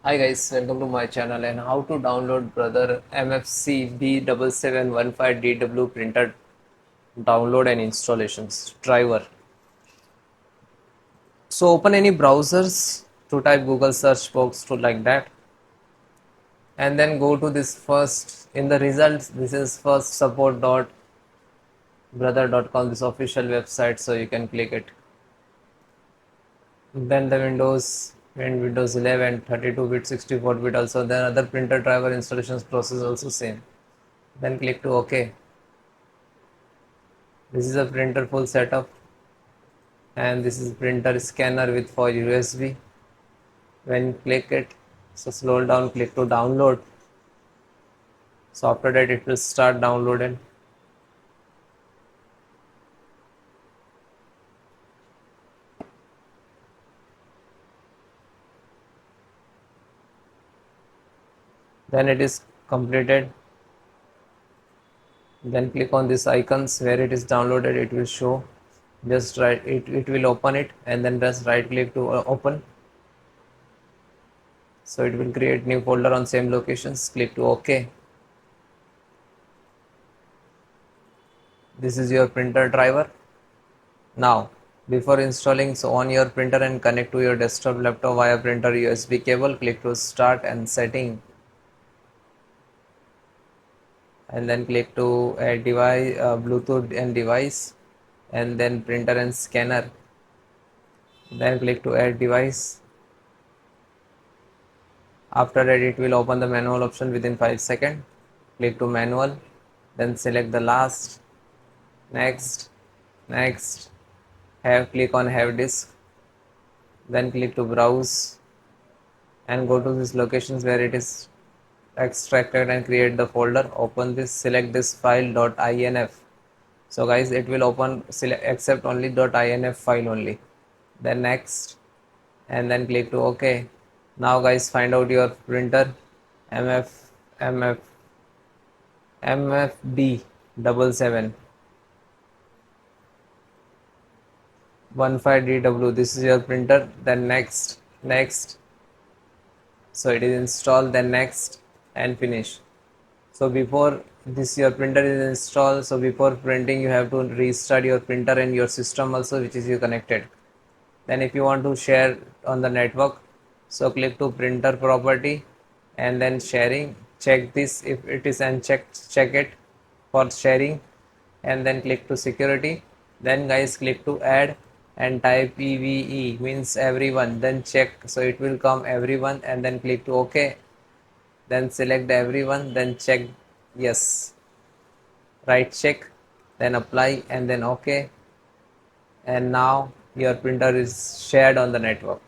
Hi guys, welcome to my channel and how to download brother MFC-B7715DW printer download and installations driver. So open any browsers to type Google search box to like that, and then go to this first in the results. This is first support.brother.com, this official website, so you can click it. Then the Windows and Windows 11 32-bit 64-bit also, then other printer driver installations process also same. Then click to OK. This is a printer full setup, and this is printer scanner with for USB. When you click it, so scroll down, click to download. So after that it will start downloading. Then it is completed. Then click on this icons where it is downloaded, it will show. Just right, it will open it, and then just right click to open. So it will create new folder on same locations. Click to OK. This is your printer driver. Now before installing, so on your printer and connect to your desktop laptop via printer USB cable, click to start and setting, and then click to add device, Bluetooth and device, and then printer and scanner. Then click to add device. After that it will open the manual option within 5 seconds. Click to manual, then select the last, next, next, click on have disk, then click to browse and go to these locations where it is extracted and create the folder. Open this, select this file .inf. So guys, it will open, select accept only .inf file only. Then next, and then click to OK. Now guys, find out your printer MF MF MFB7715DW. This is your printer. Then next, next. So it is installed. Then next and finish. So before this your printer is installed, so before printing you have to restart your printer and your system also, which is you connected. Then if you want to share on the network, so click to printer property and then sharing, check this if it is unchecked, check it for sharing, and then click to security. Then guys, click to add and type EVE, means everyone, then check, so it will come everyone, and then click to OK. Then select everyone, then check yes, right check, then apply, and then OK. And now your printer is shared on the network.